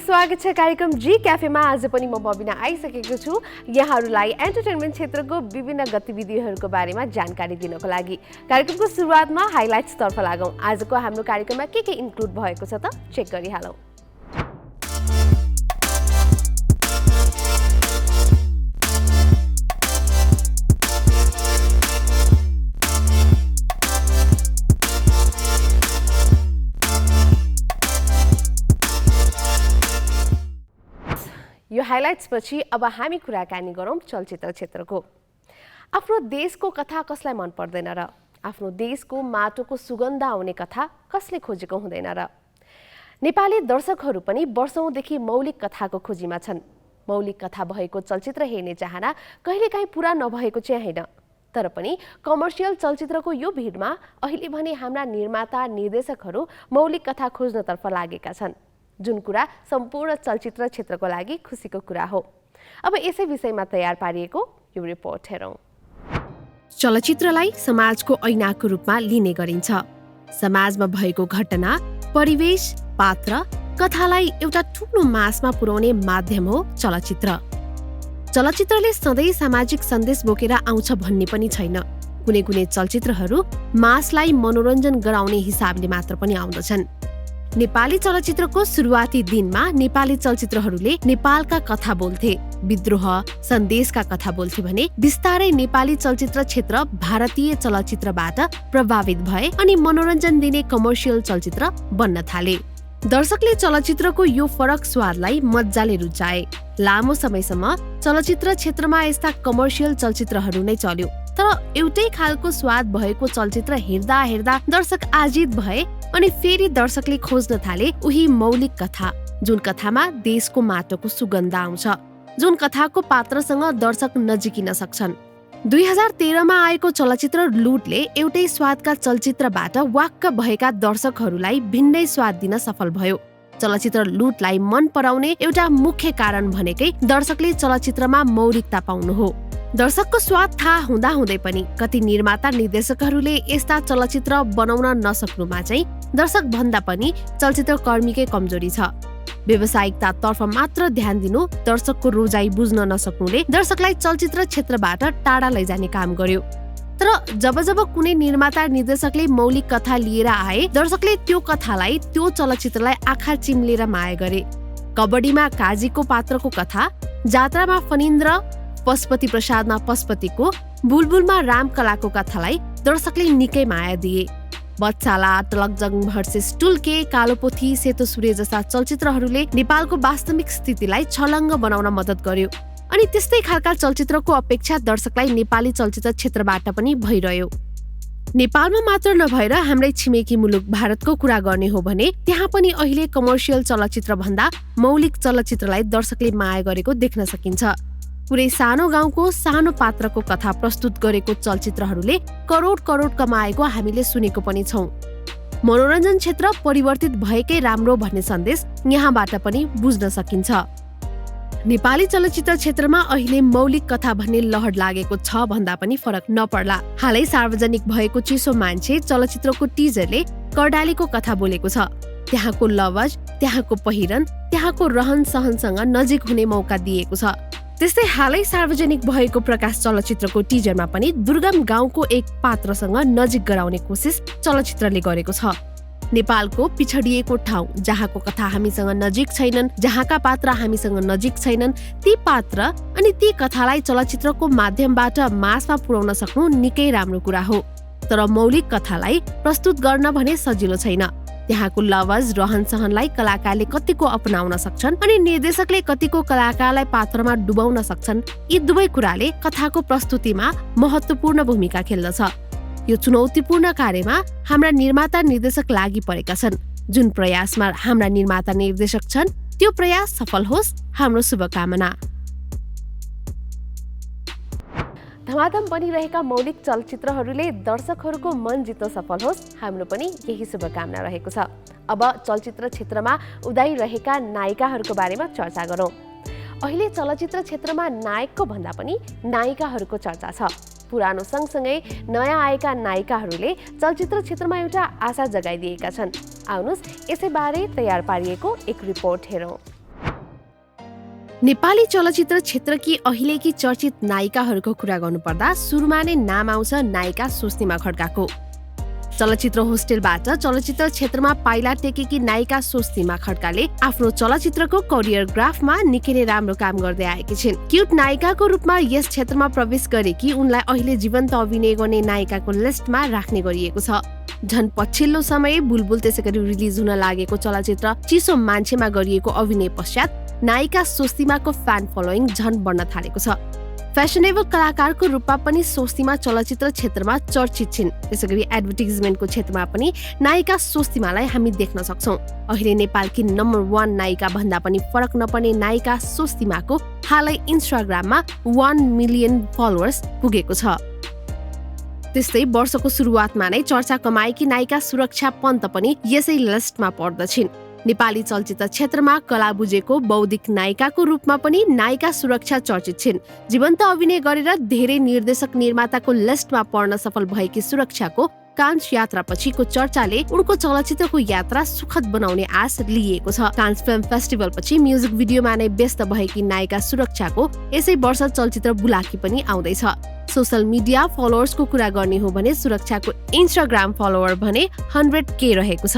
स्वागत छ कार्यक्रम जी क्याफेमा। आज पनि म बबिना आइसकेको छु यहाँहरूलाई एन्टरटेनमेन्ट क्षेत्रको विभिन्न गतिविधिहरूको बारेमा जानकारी दिनको लागि। कार्यक्रमको सुरुवातमा हाइलाइट्स तर्फ लागौं। आजको हाम्रो कार्यक्रममा के इन्क्लुड भएको छ त चेक गरिहालौं। यो हाइलाइट्स पछि अब हामी कुराकानी गरौँ चलचित्र क्षेत्रको। आफ्नो देशको कथा कसलाई मन पर्दैन र? आफ्नो देशको माटोको सुगन्ध आउने कथा कसले खोजेको हुँदैन र? नेपाली दर्शकहरू पनि वर्षौंदेखि मौलिक कथाको खोजीमा छन्। मौलिक कथा भएको चलचित्र हेर्ने चाहना कहिलेकाहीँ पूरा नभएको चाहिँ होइन। तर पनि कमर्सियल चलचित्रको यो भिडमा अहिले भने हाम्रा निर्माता निर्देशकहरू मौलिक कथा खोज्नतर्फ लागेका छन्, जुन कुरा सम्पूर्ण चलचित्र क्षेत्रको लागि खुसीको कुरा हो। अब यसै विषयमा तयार पारिएको यो रिपोर्ट हेरौँ। चलचित्रलाई समाजको ऐनाको रूपमा लिने गरिन्छ। समाजमा भएको घटना, परिवेश, पात्र, कथालाई एउटा ठूलो मासमा पुर्याउने माध्यम हो चलचित्र। चलचित्रले सधैँ सामाजिक सन्देश बोकेर आउँछ भन्ने पनि छैन। कुनै कुनै चलचित्रहरू मासलाई मनोरञ्जन गराउने हिसाबले मात्र पनि आउँदछन्। नेपाली चलचित्रको सुरुवाती दिनमा नेपाली चलचित्रहरूले नेपालका कथा बोल्थे, विद्रोह, सन्देशका कथा बोल्थे भने बिस्तारै नेपाली चलचित्र क्षेत्र भारतीय चलचित्रबाट प्रभावित भए अनि मनोरञ्जन दिने कमर्सियल चलचित्र बन्न थाले। दर्शकले चलचित्रको यो फरक स्वादलाई मज्जाले रुचाए। लामो समयसम्म चलचित्र क्षेत्रमा यस्ता कमर्सियल चलचित्रहरू नै चल्यो। तर एउटै खालको स्वाद भएको चलचित्र हेर्दा हेर्दा दर्शक आजित भए अनि फेरि दर्शकले खोज्न थाले उही मौलिक कथा, जुन कथामा देशको माटोको सुगन्ध आउँछ, जुन कथाको पात्रसँग दर्शक नजिकिन सक्छन्। 2013मा आएको चलचित्र लुटले एउटै स्वादका चलचित्रबाट वाक्क भएका दर्शकहरूलाई भिन्नै स्वाद दिन सफल भयो। चलचित्र लुटलाई मन पराउने एउटा मुख्य कारण भनेकै दर्शकले चलचित्रमा मौलिकता पाउनु हो। दर्शकको स्वाद थाहा हुँदाहुँदै पनि कति निर्माता निर्देशकहरूले यस्ता चलचित्र बनाउन नसक्नुमा चाहिँ दर्शक भन्दा पनि चलचित्र कर्मीकै कमजोरी छ। व्यावसायिकतातर्फ मात्र ध्यान दिनु दर्शकको रोजाइ बुझ्न नसक्नुले दर्शकलाई चलचित्र क्षेत्रबाट टाढा लैजाने काम गर्यो। तर जब जब कुनै निर्माता निर्देशकले मौलिक कथा लिएर आए, दर्शकले त्यो कथालाई, त्यो चलचित्रलाई आँखा चिम्लेर माया गरे। कबड्डीमा काजीको पात्रको कथा, जात्रामा फणीन्द्र, पशुपति प्रसादमा पशुपतिको, बुलबुलमा रामकलाको कथालाई दर्शकले निकै माया दिए। बच्चाला, टलकजङ भर्सेस टुल्के, कालोपोथी, सेतो सूर्य जस्ता चलचित्रहरूले नेपालको वास्तविक स्थितिलाई छलङ्ग बनाउन मद्दत गर्यो। अनि त्यस्तै खालका चलचित्रको अपेक्षा दर्शकलाई नेपाली चलचित्र क्षेत्रबाट पनि भइरह्यो। नेपालमा मात्र नभएर हाम्रै छिमेकी मुलुक भारतको कुरा गर्ने हो भने त्यहाँ पनि अहिले कमर्सियल चलचित्र भन्दा मौलिक चलचित्रलाई दर्शकले माया गरेको देख्न सकिन्छ। पुरै सानो गाउँको सानो पात्रको कथा प्रस्तुत गरेको चलचित्रहरूले करोड करोड कमाएको हामीले सुनेको पनि छौं। मनोरञ्जन क्षेत्र परिवर्तित भएकै राम्रो भन्ने सन्देश यहाँबाट पनि बुझ्न सकिन्छ। नेपाली चलचित्र क्षेत्रमा अहिले मौलिक कथा भन्ने लहर लागेको छ भन्दा पनि फरक नपर्ला। हालै सार्वजनिक भएको चिसो मान्छे चलचित्रको टिजरले कर्णालीको कथा बोलेको छ। त्यहाँको लवज, त्यहाँको पहिरन, त्यहाँको रहन सहनसँग नजिक हुने मौका दिएको छ। त्यस्तै हालै सार्वजनिक भएको प्रकाश चलचित्रको टिजरमा पनि दुर्गम गाउँको एक पात्रसँग नजिक गराउने कोसिस चलचित्रले गरेको छ। नेपालको पिछडिएको ठाउँ जहाँको कथा हामीसँग नजिक छैनन्, जहाँका पात्र हामीसँग नजिक छैनन्, ती पात्र अनि ती कथालाई चलचित्रको माध्यमबाट मासमा पुर्याउन सक्नु निकै राम्रो कुरा हो। तर मौलिक कथालाई प्रस्तुत गर्न भने सजिलो छैन। त्यहाँको लवज, रहन सहनलाई कलाकारले कतिको अपनाउन सक्छन् अनि निर्देशकले कतिको कलाकारलाई पात्रमा डुबाउन सक्छन्, यी दुवै कुराले कथाको प्रस्तुतिमा महत्त्वपूर्ण भूमिका खेल्दछ। यो चुनौतीपूर्ण कार्यमा हाम्रा निर्माता निर्देशक लागि परेका छन्। जुन प्रयासमा हाम्रा निर्माता निर्देशक छन् त्यो प्रयास सफल होस्, हाम्रो शुभकामना। धमाधम बनिरहेका मौलिक चलचित्रहरूले दर्शकहरूको मन जित्न सफल होस्, हाम्रो पनि यही शुभकामना रहेको छ। अब चलचित्र क्षेत्रमा उदाइरहेका नायिकाहरूको बारेमा चर्चा गरौँ। अहिले चलचित्र क्षेत्रमा नायकको भन्दा पनि नायिकाहरूको चर्चा छ। पुरानो सँगसँगै नयाँ आएका नायिकाहरूले चलचित्र क्षेत्रमा एउटा आशा जगाइदिएका छन्। आउनुहोस् यसैबारे तयार पारिएको एक रिपोर्ट हेरौँ। नेपाली चलचित्र क्षेत्रकी अहिलेकी चर्चित नायिकाहरूको कुरा गर्नुपर्दा सुरुमा नै नाम आउँछ नायिका स्वस्तिमा खड्काको। चलचित्र होस्टेलबाट चलचित्र क्षेत्रमा पाइला टेकेकी नायिका स्वस्तिमा खड्काले आफ्नो चलचित्रको करियर ग्राफमा निकै नै राम्रो काम गर्दै आएकी छिन्। क्युट नायिकाको रूपमा यस क्षेत्रमा प्रवेश गरेकी उनलाई अहिले जीवन्त अभिनय गर्ने नायिकाको लिस्टमा राख्ने गरिएको छ। झन् पछिल्लो समय बुलबुल त्यसैगरी रिलिज हुन लागेको चलचित्र चिसो मान्छेमा गरिएको अभिनय पश्चात नायिका स्वस्तिमाको फ्यान फलोइङ झन् बढ्न थालेको छ। फ्यासनेबल कलाकारको रूपमा पनि स्वस्तिमा चलचित्र क्षेत्रमा चर्चित छिन्। त्यसैगरी एडभर्टिजमेन्टको क्षेत्रमा पनि नायिका स्वस्तिमालाई हामी देख्न सक्छौं। अहिले नेपालकी नम्बर 1 नायिका भन्दा पनि फरक नपर्ने नायिका स्वस्तिमाको हालै इन्स्टाग्राममा 1 मिलियन फलोअर्स पुगेको छ। त्यस्तै वर्षको सुरुवातमा नै चर्चा कमाएकी नायिका सुरक्षा पन्त पनि यसै लिस्टमा पर्दछिन्। नेपाली चलचित्र क्षेत्रमा कला बुझेको बौद्धिक नायिकाको रूपमा पनि नायिका सुरक्षा चर्चित छिन्। जीवन्त अभिनय गरेर धेरै निर्देशक निर्माताको लिस्टमा पर्न सफल भएकी सुरक्षाको कान्स यात्रा पछिको चर्चाले उनको चलचित्रको यात्रा सुखद बनाउने आश लिएको छ। कान्स फिल्म फेस्टिभल पछि म्युजिक भिडियोमा नै व्यस्त भएकी नायिका सुरक्षाको यसै वर्ष चलचित्र बुलाकी पनि आउँदैछ। सोशल मिडिया फलोअर्सको कुरा गर्ने हो भने सुरक्षाको इन्स्टाग्राम फलोअर भने 100K रहेको छ।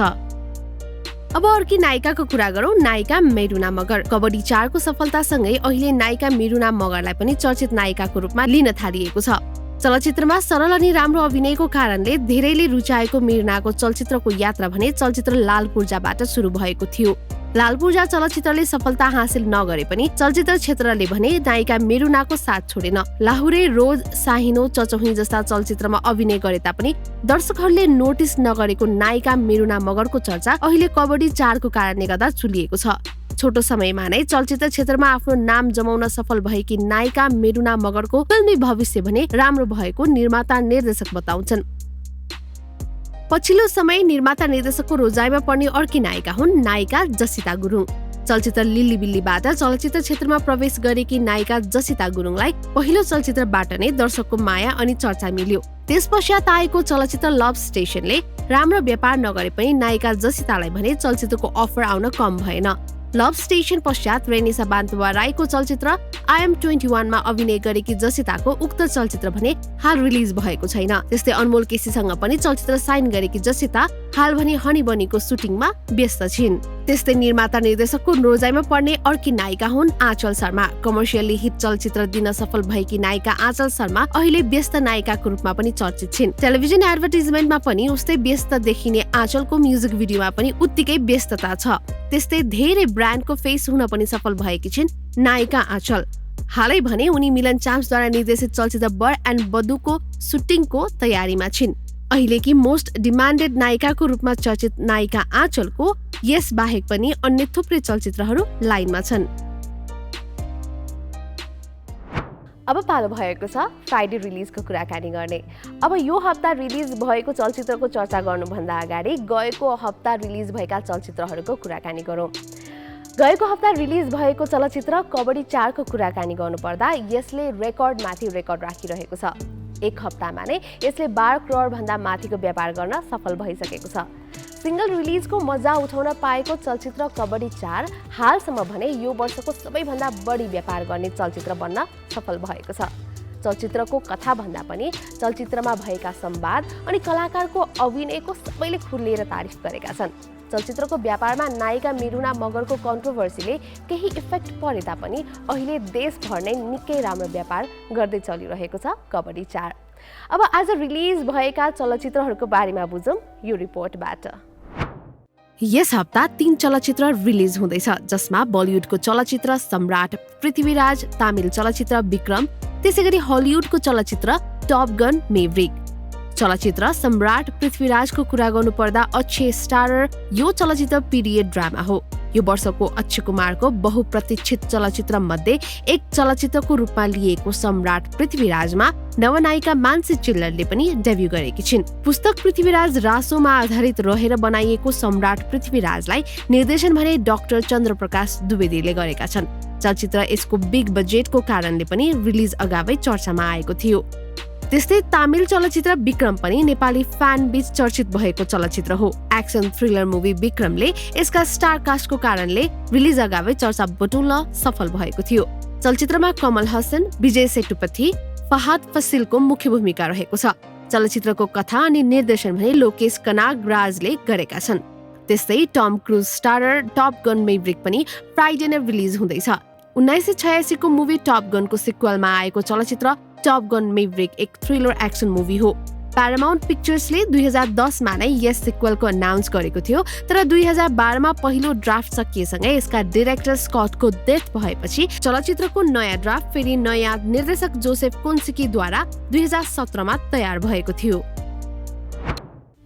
अब अर्की नायिकाको कुरा गरौँ, नायिका मेरुना मगर। कबड्डी 4 को सफलतासँगै अहिले नायिका मेरुना मगरलाई पनि चर्चित नायिकाको रूपमा लिन थालिएको छ। चलचित्रमा सरल अनि राम्रो अभिनयको कारणले धेरैले रुचाएको मेरुनाको चलचित्रको यात्रा भने चलचित्र लाल पूर्जाबाट सुरु भएको थियो। लाल पूर्जा चलचित्रले सफलता हासिल नगरे पनि चलचित्र क्षेत्रले भने नायिका मेरुनाको साथ छोडेन। लाहुरे, रोज, साहिनो, चचौही जस्ता चलचित्रमा अभिनय गरे तापनि दर्शकहरूले नोटिस नगरेको नायिका मेरुना मगरको चर्चा अहिले कबड्डी 4 को कारणले गर्दा चुलिएको छ। छोटो समयमा नै चलचित्र क्षेत्रमा आफ्नो नाम जमाउन सफल भएकी नायिका मेरुना मगरको फिल्मी भविष्य भने राम्रो भएको निर्माता निर्देशक बताउँछन्। पछिल्लो समय निर्माता निर्देशकको रोजाइमा पर्ने अर्की नायिका हुन् नायिका जसिता गुरुङ। चलचित्र लिल्ली बिल्लीबाट चलचित्र क्षेत्रमा प्रवेश गरेकी नायिका जसिता गुरुङलाई पहिलो चलचित्रबाट नै दर्शकको माया अनि चर्चा मिल्यो। त्यसपश्चात आएको चलचित्र लभ स्टेशनले राम्रो व्यापार नगरे पनि नायिका जसितालाई भने चलचित्रको अफर आउन कम भएन। लभ स्टेशन पश्चात रेनिसा बान्तवा राईको चलचित्र I Am 21 मा अभिनय गरेकी जसिताको उक्त चलचित्र भने हाल रिलिज भएको छैन। त्यस्तै अनमोल केसीसँग पनि चलचित्र साइन गरेकी जसिता हाल भने हनी बनीको सुटिङमा व्यस्त छिन्। त्यस्तै निर्माता निर्देशकको रोजाइमा पर्ने अर्की नायिका हुन् आँचल शर्मा। कमर्सियली हिट चलचित्र दिन सफल भएकी नायिका आँचल शर्मा अहिले व्यस्त नायिकाको रूपमा पनि चर्चित छिन्। टेलिभिजन एडभर्टिजमेन्टमा पनि उस्तै व्यस्त देखिने आँचलको म्युजिक भिडियोमा पनि उत्तिकै व्यस्तता छ। त्यस्तै धेरै ब्रान्डको फेस हुन पनि सफल भएकी छिन् नायिका आँचल। हालै भने उनी मिलन चाम्सद्वारा निर्देशित चलचित्र बर एन्ड बधुको सुटिङको तयारीमा छिन्। अहिलेकी मोस्ट डिमान्डेड नायिकाको रूपमा चर्चित नायिका आँचलको यस बाहेक पनि अन्य थुप्रै चलचित्रहरू लाइनमा छन्। अब पालो भएको छ फ्राइडे रिलिजको कुराकानी गर्ने। अब यो हप्ता रिलिज भएको चलचित्रको चर्चा गर्नुभन्दा अगाडि गएको हप्ता रिलिज भएका चलचित्रहरूको कुराकानी गरौँ। गएको हप्ता रिलिज भएको चलचित्र कबड्डी 4 को कुराकानी गर्नुपर्दा यसले रेकर्डमाथि रेकर्ड राखिरहेको छ। एक हप्तामा नै यसले 12 करोड भन्दा माथिको व्यापार गर्न सफल भइसकेको छ। सिंगल रिलिजको मजा उठाउन पाएको चलचित्र कबड्डी 4 हालसम्म भने यो वर्षको सबैभन्दा बढी व्यापार गर्ने चलचित्र बन्न सफल भएको छ। चलचित्रको कथा भन्दा पनि चलचित्रमा भएका संवाद अनि कलाकारको अभिनयको सबैले खुलेर तारिफ गरेका छन्। चलचित्रको व्यापारमा नायिका मेरुना मगरको कन्ट्रोभर्सीले केही इफेक्ट परे तापनि अहिले देशभर नै निकै राम्रो व्यापार गर्दै चलिरहेको छ कबड्डी 4। अब आज रिलिज भएका चलचित्रहरूको बारेमा बुझौँ यो रिपोर्टबाट। यस हप्ता 3 चलचित्र रिलिज हुँदैछ, जसमा बलिउडको चलचित्र सम्राट पृथ्वीराज, तमिल चलचित्र विक्रम, त्यसैगरी हलिउडको चलचित्र टप गन मेभरिक। चलचित्र सम्राट पृथ्वीराजको कुरा गर्नुपर्दा अक्षय स्टारर यो चलचित्र पिरियड ड्रामा हो। यो वर्षको अक्षय कुमारको बहुप्रतीक्षित चलचित्र मध्ये एक चलचित्रको रूपमा लिएको सम्राट पृथ्वीराजमा नवनायिका मानसी चिल्लरले पनि डेब्यू गरेकी छिन्। पुस्तक पृथ्वीराज रासोमा आधारित रहेर बनाइएको सम्राट पृथ्वीराजलाई निर्देशन भने डाक्टर चन्द्रप्रकाश द्विवेदीले गरेका छन्। चलचित्र यसको बिग बजेटको कारणले पनि रिलिज अगावै चर्चामा आएको थियो। त्यस्तै तमिल चलचित्र विक्रम पनि नेपाली फ्यान बीच चर्चित भएको चलचित्र हो। एक्सन थ्रिलर मुभी विक्रमले यसका स्टार कास्टको कारणले रिलिज अगावै चर्चा बटुल्न सफल भएको थियो। चलचित्रमा कमल हसन, विजय सेतुपति, फहाद फसिलको मुख्य भूमिका रहेको छ। चलचित्रको कथा अनि निर्देशन भने लोकेश कनागराजले गरेका छन्। त्यस्तै Tom Cruise starrer Top Gun Maverick पनि फ्राइडे नै रिलिज हुँदैछ। 1986 को मुभी टप गनको सिक्वलमा आएको चलचित्र टप गन मैभ्रिक एक थ्रिलर एक्सन मुभी हो। प्यारामाउन्ट पिक्चर्सले 2010 मा नै यस सिक्वलको अनाउन्स गरेको थियो, तर 2012 मा पहिलो ड्राफ्ट सकिएसँगै यसका डाइरेक्टर स्कटको डेथ भएपछि चलचित्रको नयाँ ड्राफ्ट फेरि नयाँ निर्देशक जोसेफ कोन्सिकीद्वारा 2017 मा तयार भएको थियो।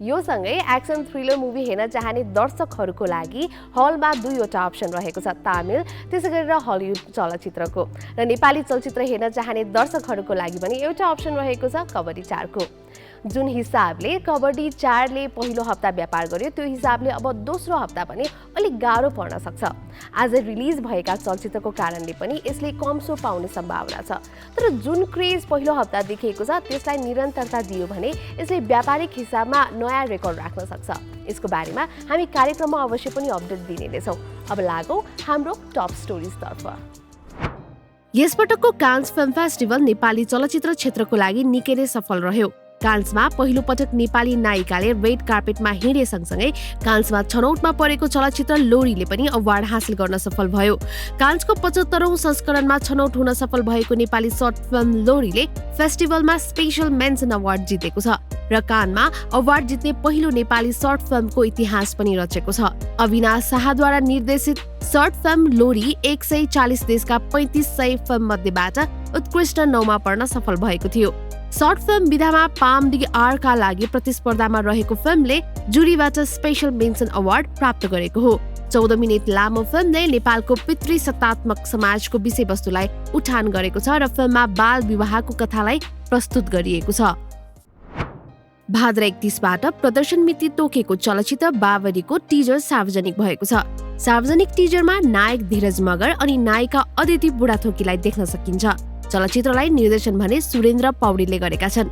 यो सँगै एक्सन थ्रिलर मुभी हेर्न चाहने दर्शकहरूको लागि हलमा दुईवटा अप्सन रहेको छ, तमिल त्यसै गरेर हलिउड चलचित्रको। र नेपाली चलचित्र हेर्न चाहने दर्शकहरूको लागि पनि एउटा अप्सन रहेको छ कबड्डी 4 को। जुन हिसाबले कबड्डी 4 ले पहिलो हप्ता व्यापार गर्यो त्यो हिसाबले अब दोस्रो हप्ता पनि अलिक गाह्रो पर्न सक्छ। आज रिलिज भएका चलचित्रको कारणले पनि यसले कम सो पाउने सम्भावना छ। तर जुन क्रेज पहिलो हप्ता देखिएको छ त्यसलाई निरन्तरता दियो भने यसले व्यापारिक हिसाबमा नयाँ रेकर्ड राख्न सक्छ। यसको बारेमा हामी कार्यक्रममा अवश्य पनि अपडेट दिने नै छौँ। अब लागौँ हाम्रो टप स्टोरीज तर्फ। यसपटकको कान्स फिल्म फेस्टिभल नेपाली चलचित्र क्षेत्रको लागि निकै नै सफल रह्यो। कान्समा पहिलो पटक नेपाली नायिकाले रेड कार्पेटमा हिँडे सँगसँगै कान्समा छनौटमा परेको चलचित्र लोरीले पनि अवार्ड हासिल गर्न सफल भयो। कान्सको 75औं संस्करणमा छनौट हुन सफल भएको नेपाली सर्ट फिल्म लोरीले फेस्टिभलमा स्पेशल मेन्सन अवार्ड जितेको छ र कानमा अवार्ड जित्ने पहिलो नेपाली सर्ट फिल्मको इतिहास पनि रचेको छ। अविनाश शाहद्वारा निर्देशित सर्ट फिल्म लोरी 140 देशका 3500 फिल्म मध्येबाट उत्कृष्ट 9 मा पर्न सफल भएको थियो। सर्ट फिल्म विधामा पाम डी आरका लागि प्रतिस्पर्धामा रहेको फिल्मले जुरीबाट स्पेशल मेन्सन अवार्ड प्राप्त गरेको हो। 14 मिनेट लामो फिल्मले नेपालको पितृसत्तात्मक समाजको विषयवस्तुलाई उठान गरेको छ र फिल्ममा बाल विवाहको कथालाई प्रस्तुत गरिएको छ। भाद्र 31 बाट प्रदर्शन मिति तोकेको चलचित्र बाबरीको टिजर सार्वजनिक भएको छ। सार्वजनिक टिजरमा नायक धीरज मगर अनि नायिका अदिति बुढाथोकीलाई देख्न सकिन्छ। चलचित्रलाई निर्देशन भने सुरेन्द्र पौडेलले गरेका छन्।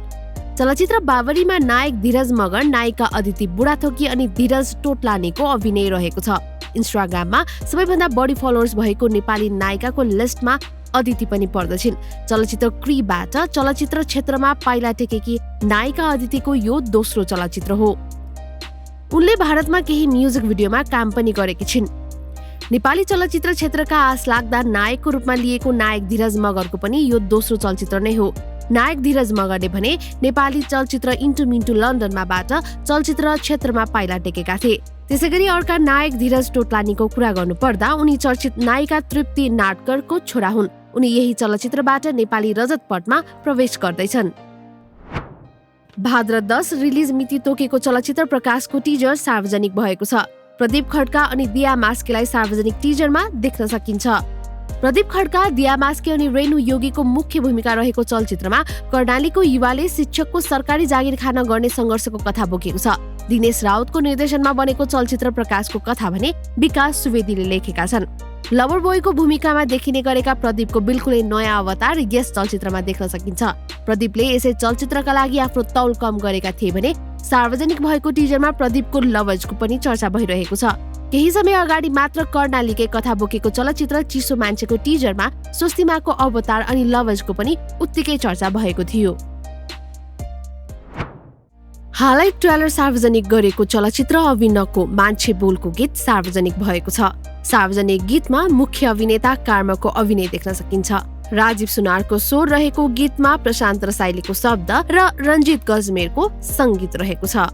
चलचित्र बाबरीमा नायक धीरज मगर, नायिका अदिति बुढाथोकी अनि धीरज टोटलानीको अभिनय रहेको छ। इन्स्टाग्राममा सबैभन्दा बढी फलोअर्स भएको नेपाली नायिकाको लिस्टमा अदिति पनि पर्दछिन्। चलचित्र क्रीबाट चलचित्र क्षेत्रमा पाइला टेकेकी नायिका अदितिको यो दोस्रो चलचित्र हो। उनले भारतमा केही म्युजिक भिडियोमा काम पनि गरेकी छिन्। नेपाली चलचित्र क्षेत्रका आश लाग्दा नायकको रूपमा लिएको नायक धीरज मगरको पनि यो दोस्रो चलचित्र नै हो। नायक धीरज मगरले भने नेपाली चलचित्र इन्टु मिन्टु लन्डनमाबाट चलचित्र क्षेत्रमा पाइला टेकेका थिए। त्यसैगरी अर्का नायक धीरज टोटलानीको कुरा गर्नुपर्दा उनी चर्चित नायिका तृप्ति नाटकरको छोरा हुन्। उनी यही चलचित्रबाट नेपाली रजत पटमा प्रवेश गर्दैछन्। भाद्र 10 रिलिज मिति तोकेको चलचित्र प्रकाशको टिजर सार्वजनिक भएको छ। प्रदीप खड्का अनि दिया मास्केलाई सार्वजनिक टिजरमा देख्न सकिन्छ। प्रदीप खड्का, दिया मास्के अनि रेणु योगीको मुख्य भूमिका रहेको चलचित्रमा कर्णालीको युवाले शिक्षकको सरकारी जागिर खान गर्ने सङ्घर्षको कथा बोकेको छ। दिनेश राउतको निर्देशनमा बनेको चलचित्र प्रकाशको कथा भने विकास सुवेदीले लेखेका छन्। लभर बोयको भूमिकामा देखिने गरेका प्रदीपको बिल्कुलै नयाँ अवतार यस चलचित्रमा देख्न सकिन्छ। प्रदीपले यसै चलचित्रका लागि आफ्नो तौल कम गरेका थिए भने सार्वजनिक भएको टिजरमा प्रदीपको लवजको पनि चर्चा भइरहेको छ। केही समय अगाडि मात्र कर्णालीकै कथा बोकेको चलचित्र चिसो मान्छेको टिजरमा स्वस्तिमाको अवतार अनि लवजको पनि उत्तिकै चर्चा भएको थियो। हालै ट्रेलर सार्वजनिक गरेको चलचित्र अभिनवको मान्छे बोलको गीत सार्वजनिक भएको छ। सार्वजनिक गीतमा मुख्य अभिनेता कार्मको अभिनय देख्न सकिन्छ। राजीव सुनारको स्वर रहेको गीतमा प्रशान्त रसाइलीको शब्द र रञ्जित गजमेरको सङ्गीत रहेको छ।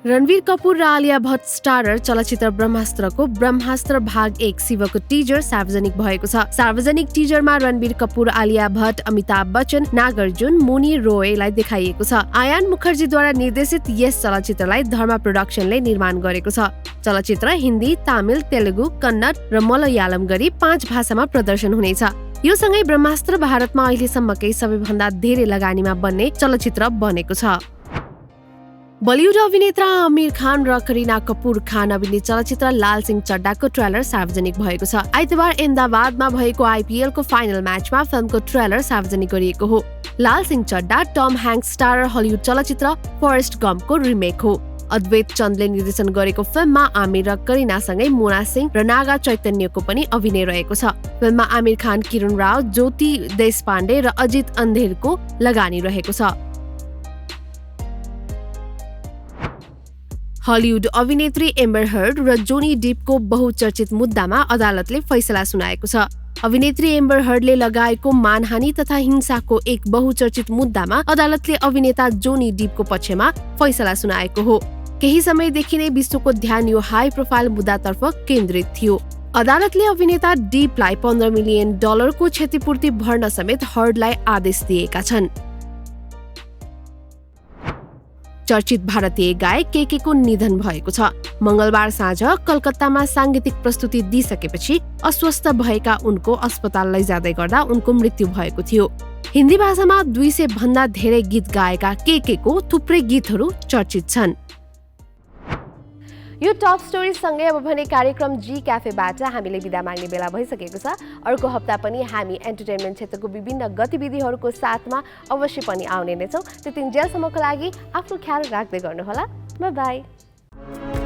रणवीर कपूर र आलिया भट्ट स्टारर चलचित्र ब्रह्मास्त्रको ब्रह्मास्त्र भाग 1 शिवको टिजर सार्वजनिक भएको छ। सार्वजनिक टिजरमा रणवीर कपूर, आलिया भट्ट, अमिताभ बच्चन, नागार्जुन, मुनी रोयलाई देखाइएको छ। आयान मुखर्जीद्वारा निर्देशित यस चलचित्रलाई धर्मा प्रोडक्सनले निर्माण गरेको छ। चलचित्र हिन्दी, तमिल, तेलुगु, कन्नड र मलयालम गरी 5 भाषामा प्रदर्शन हुनेछ। यो सँगै ब्रह्मास्त्र भारतमा अहिलेसम्मकै सबैभन्दा धेरै लगानीमा बन्ने चलचित्र बनेको छ। बलिउड अभिनेता आमिर खान र करिना कपुर खान अभिनीत चलचित्र लाल सिंह चड्डाको ट्रेलर सार्वजनिक भएको छ। आइतबार अहमदाबादमा भएको आइपिएलको फाइनल म्याचमा फिल्मको ट्रेलर सार्वजनिक गरिएको हो। लाल सिंह चड्डा टम ह्याङ्क्स स्टारर हलिउड चलचित्र फरेस्ट गम्पको रिमेक हो। अद्वैत चन्दले निर्देशन गरेको फिल्ममा आमिर र करिनासँगै मोना सिंह र नागा चैतन्यको पनि अभिनय रहेको छ। फिल्ममा आमिर खान, किरण राव, ज्योति देशपाण्डे र अजित अन्धेरको लगानी रहेको छ। हलिउड अभिनेत्री एम्बर हर्ड र जोनी डिपको बहुचर्चित मुद्दामा अदालतले फैसला सुनाएको छ। अभिनेत्री एम्बर हर्डले लगाएको मानहानि तथा हिंसाको एक बहुचर्चित मुद्दामा अदालतले अभिनेता जोनी डिपको पक्षमा फैसला सुनाएको हो। केही समयदेखि नै विश्वको ध्यान यो हाई प्रोफाइल मुद्दातर्फ केन्द्रित थियो। अदालतले अभिनेता डिपलाई $15 मिलियन को क्षतिपूर्ति भर्न समेत हर्डलाई आदेश दिएका छन्। चर्चित भारतीय गायक केके को निधन भएको छ। मंगलबार साँझ कलकत्तामा सांगीतिक प्रस्तुति दिइसकेपछि अस्वस्थ भएका उनको अस्पताल लैजाँदै गर्दा उनको मृत्यु भएको थियो। हिन्दी भाषामा 200 भन्दा धेरै गीत गाएका केके को थुप्रै गीतहरू चर्चित छन्। यो टप स्टोरी सँगै अब भने कार्यक्रम जी क्याफेबाट हामीले बिदा माग्ने बेला भइसकेको छ। अर्को हप्ता पनि हामी एन्टरटेनमेन्ट क्षेत्रको विभिन्न गतिविधिहरूको साथमा अवश्य पनि आउने नै छौँ। त्यतिन्जेलसम्मको लागि आफ्नो ख्याल राख्दै गर्नुहोला। By by.